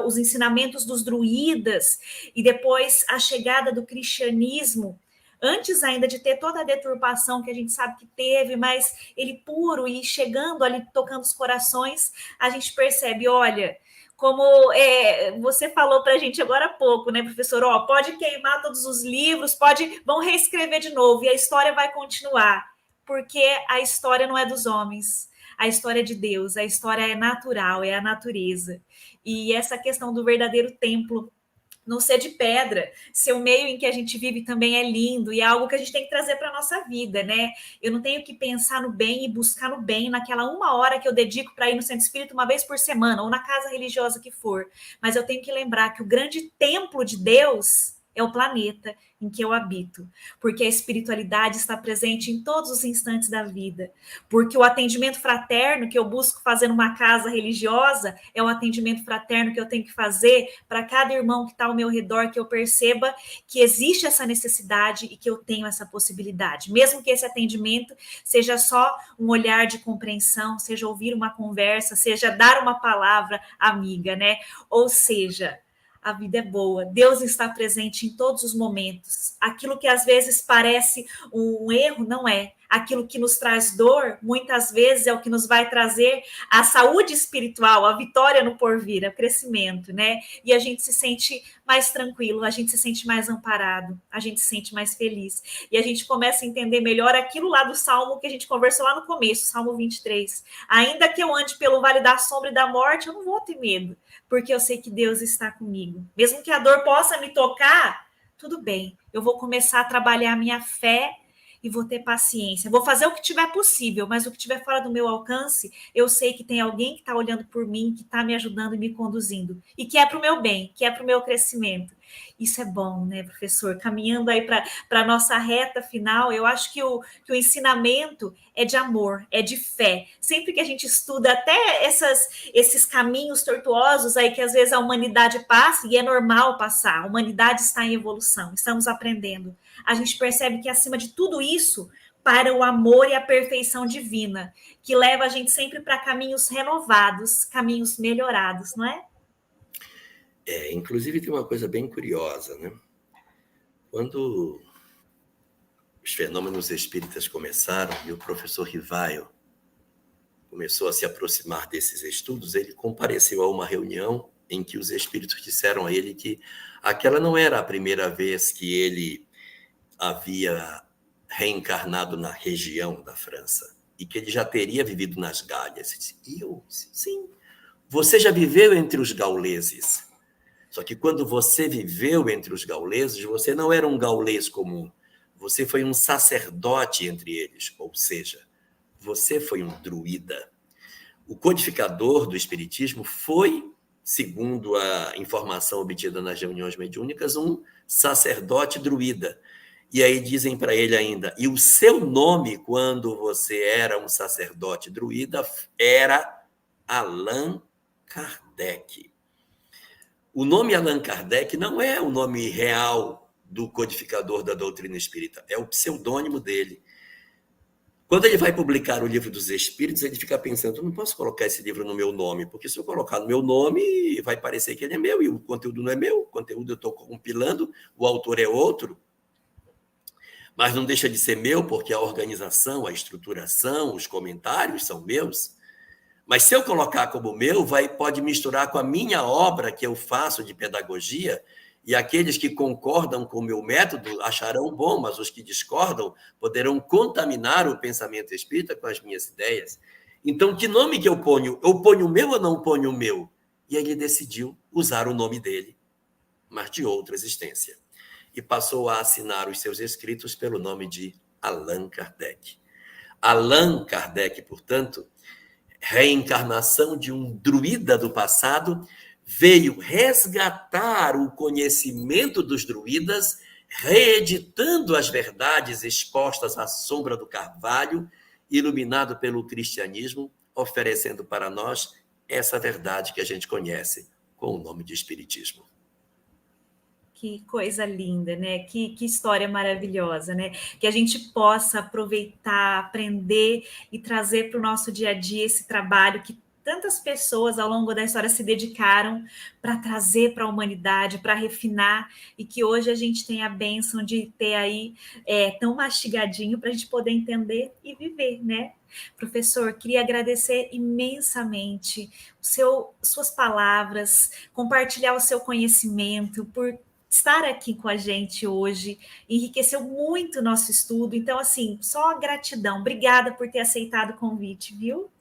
os ensinamentos dos druidas, e depois a chegada do cristianismo, antes ainda de ter toda a deturpação que a gente sabe que teve, mas ele puro e chegando ali, tocando os corações, a gente percebe, olha, como você falou para a gente agora há pouco, né, professor? Pode queimar todos os livros, vão reescrever de novo, e a história vai continuar, porque a história não é dos homens, a história é de Deus, a história é natural, é a natureza. E essa questão do verdadeiro templo não ser de pedra, ser o meio em que a gente vive também é lindo, e é algo que a gente tem que trazer para a nossa vida, né? Eu não tenho que pensar no bem e buscar no bem naquela 1 hora que eu dedico para ir no centro espírita uma vez por semana, ou na casa religiosa que for, mas eu tenho que lembrar que o grande templo de Deus é o planeta em que eu habito, porque a espiritualidade está presente em todos os instantes da vida, porque o atendimento fraterno que eu busco fazer numa casa religiosa é o atendimento fraterno que eu tenho que fazer para cada irmão que está ao meu redor, que eu perceba que existe essa necessidade e que eu tenho essa possibilidade, mesmo que esse atendimento seja só um olhar de compreensão, seja ouvir uma conversa, seja dar uma palavra amiga, né? Ou seja, a vida é boa, Deus está presente em todos os momentos. Aquilo que às vezes parece um erro, não é. Aquilo que nos traz dor, muitas vezes é o que nos vai trazer a saúde espiritual, a vitória no porvir, o crescimento, né? E a gente se sente mais tranquilo, a gente se sente mais amparado, a gente se sente mais feliz. E a gente começa a entender melhor aquilo lá do Salmo que a gente conversou lá no começo, Salmo 23. Ainda que eu ande pelo vale da sombra e da morte, eu não vou ter medo, porque eu sei que Deus está comigo. Mesmo que a dor possa me tocar, tudo bem, eu vou começar a trabalhar a minha fé e vou ter paciência. Vou fazer o que tiver possível, mas o que tiver fora do meu alcance, eu sei que tem alguém que está olhando por mim, que está me ajudando e me conduzindo, e que é para o meu bem, que é para o meu crescimento. Isso é bom, né, professor? Caminhando aí para a nossa reta final, eu acho que o ensinamento é de amor, é de fé. Sempre que a gente estuda até esses caminhos tortuosos aí que às vezes a humanidade passa, e é normal passar, a humanidade está em evolução, estamos aprendendo. A gente percebe que acima de tudo isso, para o amor e a perfeição divina, que leva a gente sempre para caminhos renovados, caminhos melhorados, não é? Inclusive tem uma coisa bem curiosa, né? Quando os fenômenos espíritas começaram e o professor Rivaio começou a se aproximar desses estudos, ele compareceu a uma reunião em que os espíritos disseram a ele que aquela não era a primeira vez que ele havia reencarnado na região da França e que ele já teria vivido nas Gálias. E eu, sim, você já viveu entre os gauleses. Só que quando você viveu entre os gauleses, você não era um gaulês comum. Você foi um sacerdote entre eles, ou seja, você foi um druida. O codificador do espiritismo foi, segundo a informação obtida nas reuniões mediúnicas, um sacerdote druida. E aí dizem para ele ainda, e o seu nome, quando você era um sacerdote druida, era Allan Kardec. O nome Allan Kardec não é o nome real do codificador da doutrina espírita, é o pseudônimo dele. Quando ele vai publicar o Livro dos Espíritos, ele fica pensando, eu não posso colocar esse livro no meu nome, porque se eu colocar no meu nome, vai parecer que ele é meu, e o conteúdo não é meu, o conteúdo eu estou compilando, o autor é outro, mas não deixa de ser meu, porque a organização, a estruturação, os comentários são meus. Mas se eu colocar como meu, pode misturar com a minha obra que eu faço de pedagogia, e aqueles que concordam com o meu método acharão bom, mas os que discordam poderão contaminar o pensamento espírita com as minhas ideias. Então, que nome que eu ponho? Eu ponho o meu ou não ponho o meu? E ele decidiu usar o nome dele, mas de outra existência. E passou a assinar os seus escritos pelo nome de Allan Kardec. Allan Kardec, portanto, reencarnação de um druida do passado, veio resgatar o conhecimento dos druidas, reeditando as verdades expostas à sombra do carvalho, iluminado pelo cristianismo, oferecendo para nós essa verdade que a gente conhece com o nome de Espiritismo. Que coisa linda, né? Que história maravilhosa, né? Que a gente possa aproveitar, aprender e trazer para o nosso dia a dia esse trabalho que tantas pessoas ao longo da história se dedicaram para trazer para a humanidade, para refinar, e que hoje a gente tem a bênção de ter aí tão mastigadinho para a gente poder entender e viver, né? Professor, queria agradecer imensamente suas palavras, compartilhar o seu conhecimento, por estar aqui com a gente hoje, enriqueceu muito o nosso estudo. Então, assim, só gratidão. Obrigada por ter aceitado o convite, viu?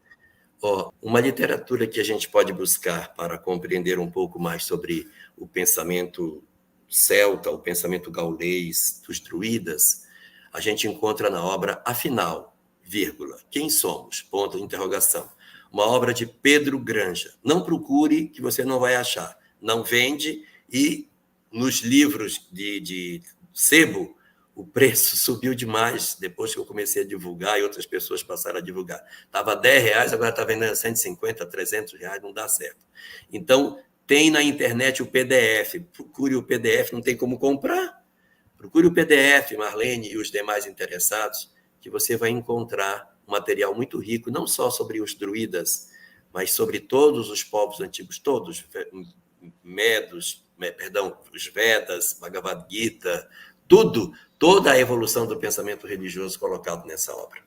Uma literatura que a gente pode buscar para compreender um pouco mais sobre o pensamento celta, o pensamento gaulês dos druidas, a gente encontra na obra Afinal, vírgula, Quem somos? Ponto de interrogação. Uma obra de Pedro Granja. Não procure, que você não vai achar. Não vende, e nos livros de sebo, o preço subiu demais depois que eu comecei a divulgar e outras pessoas passaram a divulgar. Estava R$10, agora está vendendo R$150, R$300, não dá certo. Então, tem na internet o PDF. Procure o PDF, não tem como comprar. Procure o PDF, Marlene e os demais interessados, que você vai encontrar um material muito rico, não só sobre os druidas, mas sobre todos os povos antigos, todos, os Vedas, Bhagavad Gita, tudo, toda a evolução do pensamento religioso colocado nessa obra.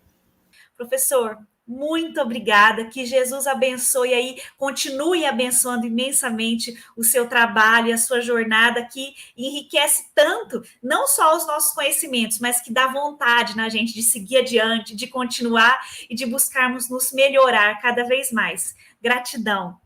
Professor, muito obrigada, que Jesus abençoe aí, continue abençoando imensamente o seu trabalho e a sua jornada, que enriquece tanto, não só os nossos conhecimentos, mas que dá vontade na gente de seguir adiante, de continuar e de buscarmos nos melhorar cada vez mais. Gratidão.